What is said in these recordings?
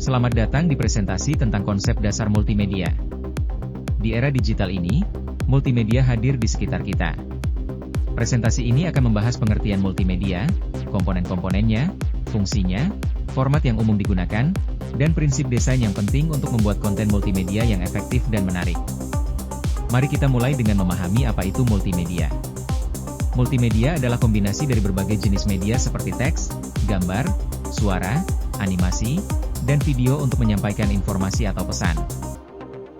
Selamat datang di presentasi tentang konsep dasar multimedia. Di era digital ini, multimedia hadir di sekitar kita. Presentasi ini akan membahas pengertian multimedia, komponen-komponennya, fungsinya, format yang umum digunakan, dan prinsip desain yang penting untuk membuat konten multimedia yang efektif dan menarik. Mari kita mulai dengan memahami apa itu multimedia. Multimedia adalah kombinasi dari berbagai jenis media seperti teks, gambar, suara, animasi, dan video untuk menyampaikan informasi atau pesan.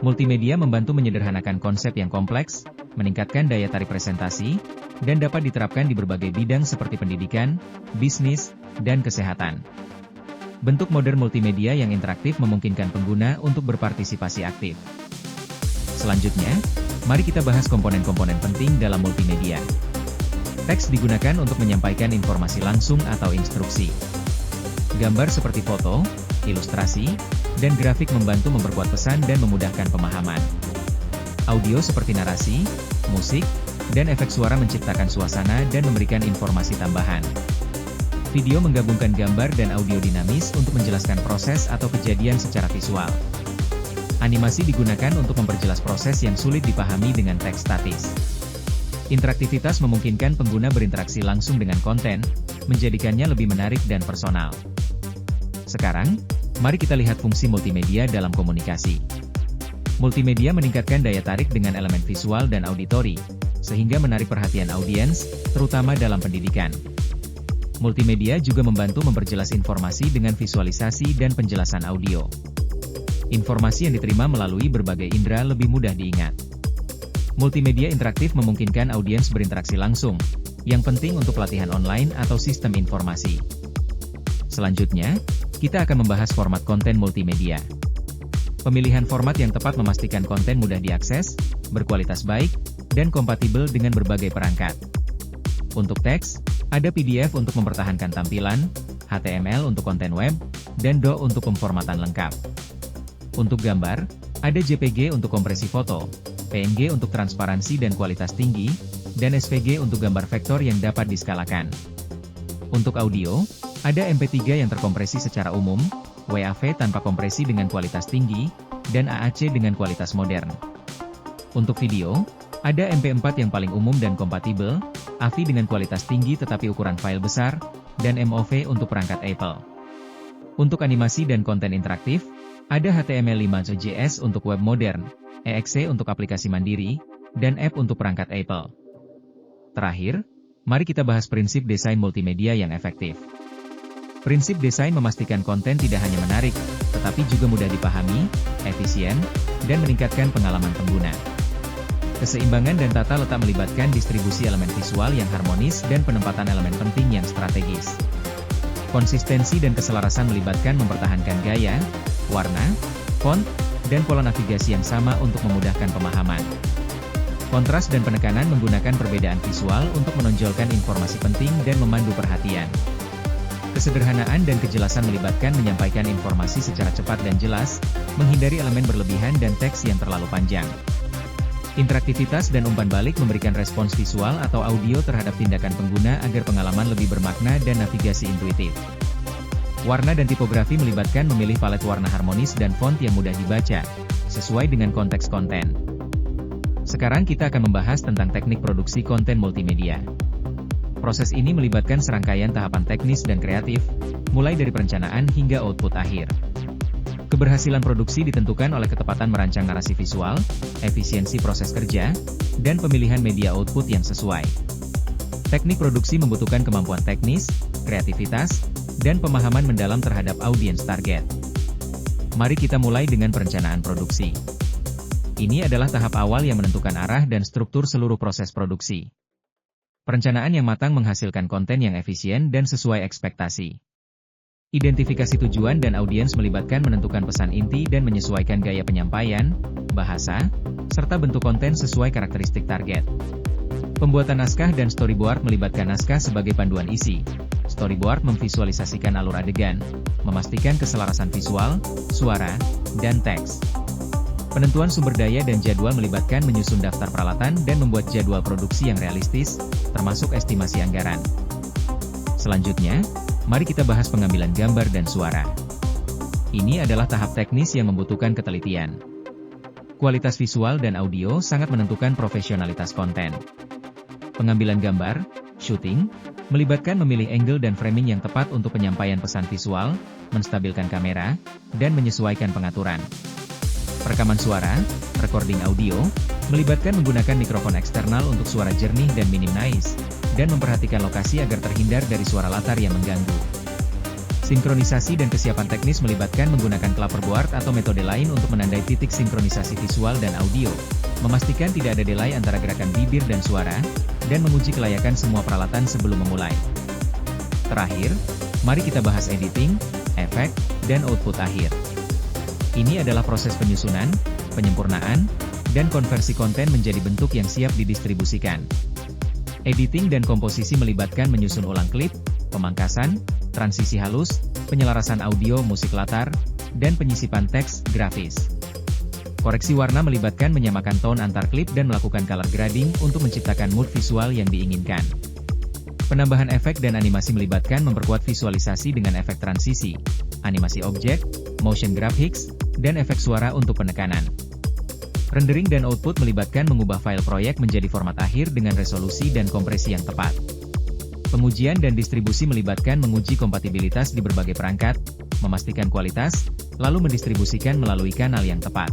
Multimedia membantu menyederhanakan konsep yang kompleks, meningkatkan daya tarik presentasi, dan dapat diterapkan di berbagai bidang seperti pendidikan, bisnis, dan kesehatan. Bentuk modern multimedia yang interaktif memungkinkan pengguna untuk berpartisipasi aktif. Selanjutnya, mari kita bahas komponen-komponen penting dalam multimedia. Teks digunakan untuk menyampaikan informasi langsung atau instruksi. Gambar seperti foto, ilustrasi, dan grafik membantu memperkuat pesan dan memudahkan pemahaman. Audio seperti narasi, musik, dan efek suara menciptakan suasana dan memberikan informasi tambahan. Video menggabungkan gambar dan audio dinamis untuk menjelaskan proses atau kejadian secara visual. Animasi digunakan untuk memperjelas proses yang sulit dipahami dengan teks statis. Interaktivitas memungkinkan pengguna berinteraksi langsung dengan konten, menjadikannya lebih menarik dan personal. Sekarang, mari kita lihat fungsi multimedia dalam komunikasi. Multimedia meningkatkan daya tarik dengan elemen visual dan auditori, sehingga menarik perhatian audiens, terutama dalam pendidikan. Multimedia juga membantu memperjelas informasi dengan visualisasi dan penjelasan audio. Informasi yang diterima melalui berbagai indera lebih mudah diingat. Multimedia interaktif memungkinkan audiens berinteraksi langsung, yang penting untuk pelatihan online atau sistem informasi. Selanjutnya, kita akan membahas format konten multimedia. Pemilihan format yang tepat memastikan konten mudah diakses, berkualitas baik, dan kompatibel dengan berbagai perangkat. Untuk teks, ada PDF untuk mempertahankan tampilan, HTML untuk konten web, dan DOC untuk pemformatan lengkap. Untuk gambar, ada JPG untuk kompresi foto, PNG untuk transparansi dan kualitas tinggi, dan SVG untuk gambar vektor yang dapat diskalakan. Untuk audio, ada MP3 yang terkompresi secara umum, WAV tanpa kompresi dengan kualitas tinggi, dan AAC dengan kualitas modern. Untuk video, ada MP4 yang paling umum dan kompatibel, AVI dengan kualitas tinggi tetapi ukuran file besar, dan MOV untuk perangkat Apple. Untuk animasi dan konten interaktif, ada HTML5.js untuk web modern, EXE untuk aplikasi mandiri, dan app untuk perangkat Apple. Terakhir, mari kita bahas prinsip desain multimedia yang efektif. Prinsip desain memastikan konten tidak hanya menarik, tetapi juga mudah dipahami, efisien, dan meningkatkan pengalaman pengguna. Keseimbangan dan tata letak melibatkan distribusi elemen visual yang harmonis dan penempatan elemen penting yang strategis. Konsistensi dan keselarasan melibatkan mempertahankan gaya, warna, font, dan pola navigasi yang sama untuk memudahkan pemahaman. Kontras dan penekanan menggunakan perbedaan visual untuk menonjolkan informasi penting dan memandu perhatian. Kesederhanaan dan kejelasan melibatkan menyampaikan informasi secara cepat dan jelas, menghindari elemen berlebihan dan teks yang terlalu panjang. Interaktivitas dan umpan balik memberikan respons visual atau audio terhadap tindakan pengguna agar pengalaman lebih bermakna dan navigasi intuitif. Warna dan tipografi melibatkan memilih palet warna harmonis dan font yang mudah dibaca, sesuai dengan konteks konten. Sekarang kita akan membahas tentang teknik produksi konten multimedia. Proses ini melibatkan serangkaian tahapan teknis dan kreatif, mulai dari perencanaan hingga output akhir. Keberhasilan produksi ditentukan oleh ketepatan merancang narasi visual, efisiensi proses kerja, dan pemilihan media output yang sesuai. Teknik produksi membutuhkan kemampuan teknis, kreativitas, dan pemahaman mendalam terhadap audiens target. Mari kita mulai dengan perencanaan produksi. Ini adalah tahap awal yang menentukan arah dan struktur seluruh proses produksi. Perencanaan yang matang menghasilkan konten yang efisien dan sesuai ekspektasi. Identifikasi tujuan dan audiens melibatkan menentukan pesan inti dan menyesuaikan gaya penyampaian, bahasa, serta bentuk konten sesuai karakteristik target. Pembuatan naskah dan storyboard melibatkan naskah sebagai panduan isi. Storyboard memvisualisasikan alur adegan, memastikan keselarasan visual, suara, dan teks. Penentuan sumber daya dan jadwal melibatkan menyusun daftar peralatan dan membuat jadwal produksi yang realistis, termasuk estimasi anggaran. Selanjutnya, mari kita bahas pengambilan gambar dan suara. Ini adalah tahap teknis yang membutuhkan ketelitian. Kualitas visual dan audio sangat menentukan profesionalitas konten. Pengambilan gambar, syuting, melibatkan memilih angle dan framing yang tepat untuk penyampaian pesan visual, menstabilkan kamera, dan menyesuaikan pengaturan. Perekaman suara, recording audio, melibatkan menggunakan mikrofon eksternal untuk suara jernih dan minim noise, dan memperhatikan lokasi agar terhindar dari suara latar yang mengganggu. Sinkronisasi dan kesiapan teknis melibatkan menggunakan clapperboard atau metode lain untuk menandai titik sinkronisasi visual dan audio, memastikan tidak ada delay antara gerakan bibir dan suara, dan menguji kelayakan semua peralatan sebelum memulai. Terakhir, mari kita bahas editing, efek, dan output akhir. Ini adalah proses penyusunan, penyempurnaan, dan konversi konten menjadi bentuk yang siap didistribusikan. Editing dan komposisi melibatkan menyusun ulang klip, pemangkasan, transisi halus, penyelarasan audio musik latar, dan penyisipan teks grafis. Koreksi warna melibatkan menyamakan tone antar klip dan melakukan color grading untuk menciptakan mood visual yang diinginkan. Penambahan efek dan animasi melibatkan memperkuat visualisasi dengan efek transisi, animasi objek, motion graphics, dan efek suara untuk penekanan. Rendering dan output melibatkan mengubah file proyek menjadi format akhir dengan resolusi dan kompresi yang tepat. Pengujian dan distribusi melibatkan menguji kompatibilitas di berbagai perangkat, memastikan kualitas, lalu mendistribusikan melalui kanal yang tepat.